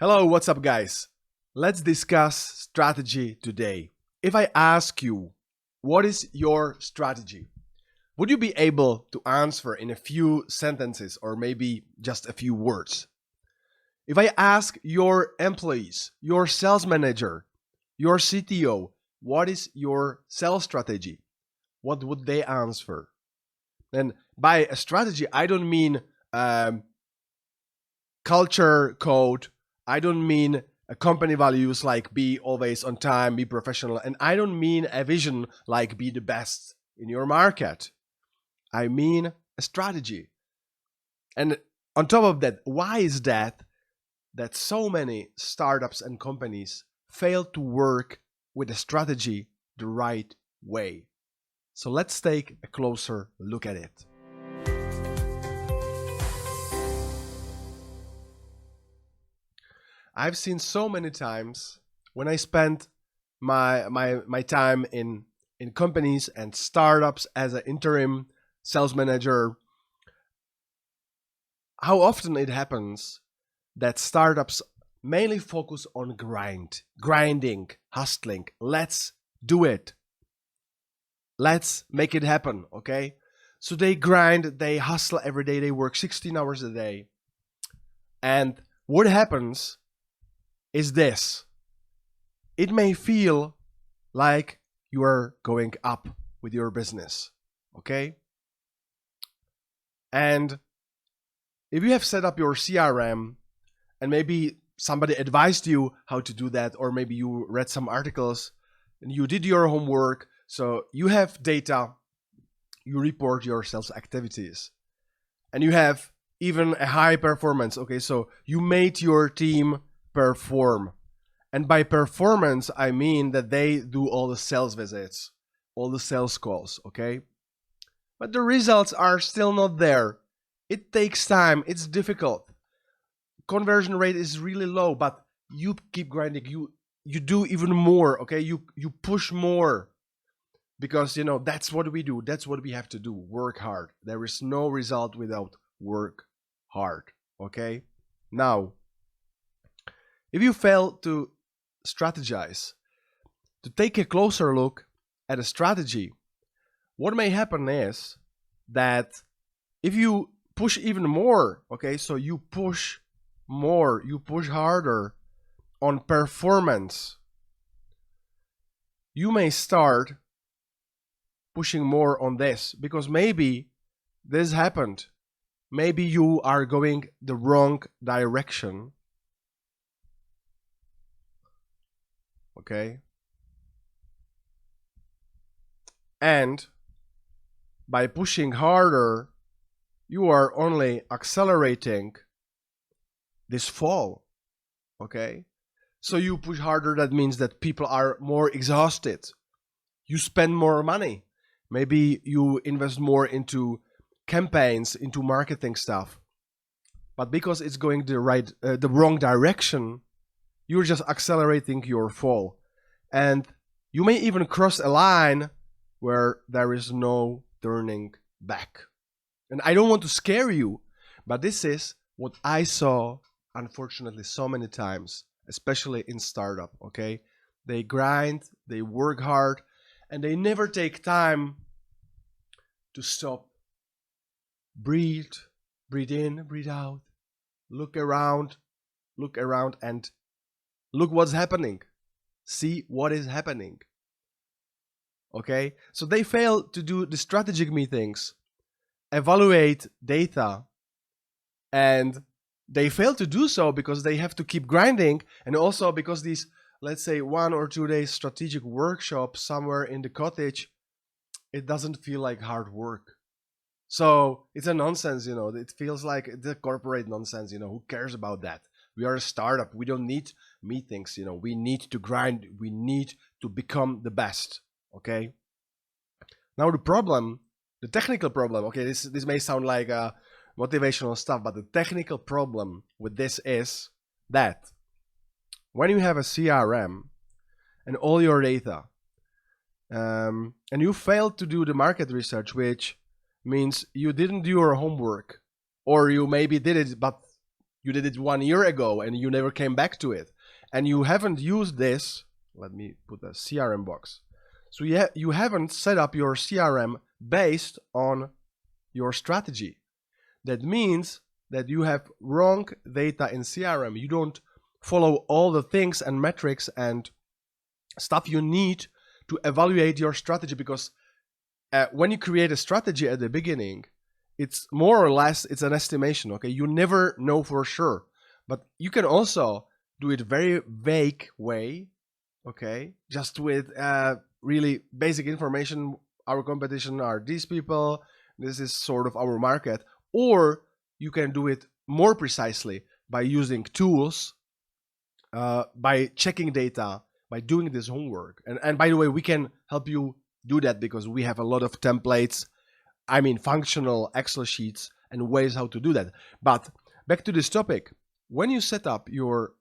Hello, what's up, guys? Let's discuss strategy today. If I ask you, what is your strategy? Would you be able to answer in a few sentences or maybe just a few words? If I ask your employees, your sales manager, your CTO, what is your sales strategy? What would they answer? And by a strategy, I don't mean culture code. I don't mean company values like be always on time, be professional. And I don't mean a vision like be the best in your market. I mean a strategy. And on top of that, why is that so many startups and companies fail to work with a strategy the right way? So let's take a closer look at it. I've seen so many times when I spent my time in companies and startups as an interim sales manager, how often it happens that startups mainly focus on grinding, hustling. Let's do it. Let's make it happen, okay? So they grind, they hustle every day, they work 16 hours a day. And what happens is this. It may feel like you are going up with your business, okay? And if you have set up your CRM and maybe somebody advised you how to do that, or maybe you read some articles and you did your homework, so you have data, you report your sales activities, and you have even a high performance, okay? So you made your team perform. And by performance, I mean that they do all the sales visits, all the sales calls, okay? But the results are still not there. It takes time, it's difficult. Conversion rate is really low, but you keep grinding, you do even more, okay? You push more. Because, that's what we do. That's what we have to do. Work hard. There is no result without work hard, okay? Now, if you fail to strategize, to take a closer look at a strategy, what may happen is that if you push even more, okay, so you push more, you push harder on performance, you may start pushing more on this because maybe this happened. Maybe you are going the wrong direction. Okay. And by pushing harder, you are only accelerating this fall. Okay. So you push harder, that means that people are more exhausted. You spend more money. Maybe you invest more into campaigns, into marketing stuff. But because it's going the wrong direction, you're just accelerating your fall. And you may even cross a line where there is no turning back. And I don't want to scare you, but this is what I saw, unfortunately, so many times, especially in startup, okay? They grind, they work hard, and they never take time to stop, breathe in, breathe out, look around, and look what's happening. See what is happening. Okay? So they fail to do the strategic meetings, evaluate data, and they fail to do so because they have to keep grinding, and also because these, let's say, 1 or 2 days strategic workshop somewhere in the cottage, it doesn't feel like hard work. So it's a nonsense, it feels like the corporate nonsense, who cares about that? We are a startup. We don't need meetings, we need to grind. We need to become the best, okay? Now the technical problem, okay, this may sound like motivational stuff, but the technical problem with this is that when you have a CRM and all your data, and you failed to do the market research, which means you didn't do your homework, or you maybe did it, but You did it 1 year ago and you never came back to it. And you haven't used this. Let me put a CRM box. So you haven't set up your CRM based on your strategy. That means that you have wrong data in CRM. You don't follow all the things and metrics and stuff you need to evaluate your strategy, because when you create a strategy at the beginning, it's more or less, it's an estimation, okay? You never know for sure, but you can also do it very vague way, okay? Just with really basic information. Our competition are these people. This is sort of our market. Or you can do it more precisely by using tools, by checking data, by doing this homework. And by the way, we can help you do that because we have a lot of templates, I mean functional Excel sheets and ways how to do that. But back to this topic, when you set up your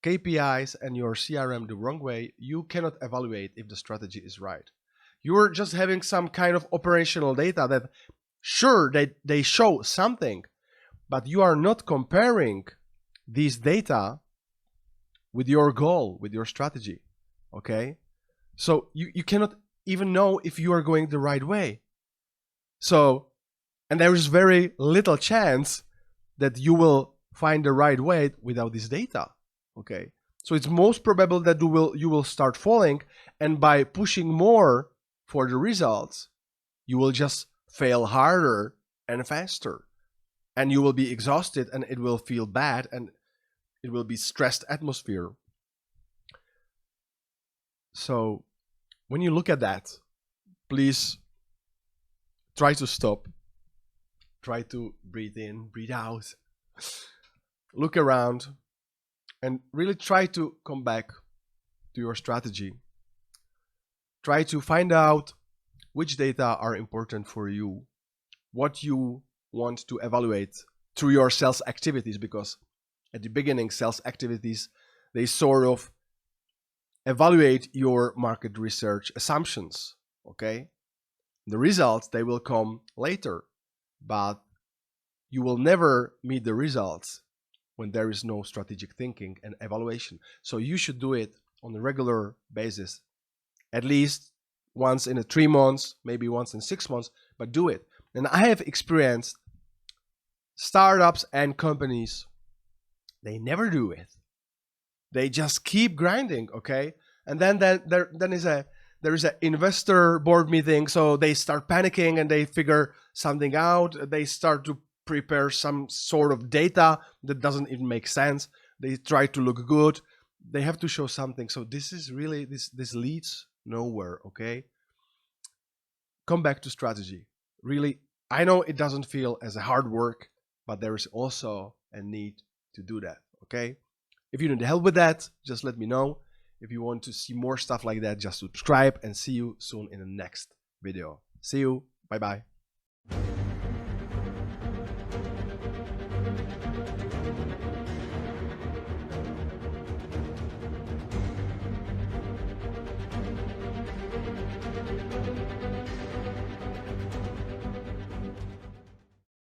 KPIs and your CRM the wrong way, you cannot evaluate if the strategy is right. You're just having some kind of operational data that sure they show something, but you are not comparing these data with your goal, with your strategy, okay? So you cannot even know if you are going the right way. So, and there is very little chance that you will find the right way without this data, okay? So it's most probable that you will start falling, and by pushing more for the results, you will just fail harder and faster, and you will be exhausted, and it will feel bad, and it will be stressed atmosphere. So when you look at that, please try to stop, try to breathe in, breathe out, look around, and really try to come back to your strategy. Try to find out which data are important for you, what you want to evaluate through your sales activities, because at the beginning, sales activities, they sort of evaluate your market research assumptions, okay? The results, they will come later, but you will never meet the results when there is no strategic thinking and evaluation. So you should do it on a regular basis, at least once in 3 months, maybe once in 6 months, but do it. And I have experienced startups and companies, they never do it. They just keep grinding, okay? And then there is an investor board meeting, so they start panicking and they figure something out. They start to prepare some sort of data that doesn't even make sense. They try to look good. They have to show something. So this is really, this leads nowhere, okay? Come back to strategy. Really, I know it doesn't feel as a hard work, but there is also a need to do that, okay? If you need help with that, just let me know. If you want to see more stuff like that, just subscribe, and see you soon in the next video. See you. Bye-bye.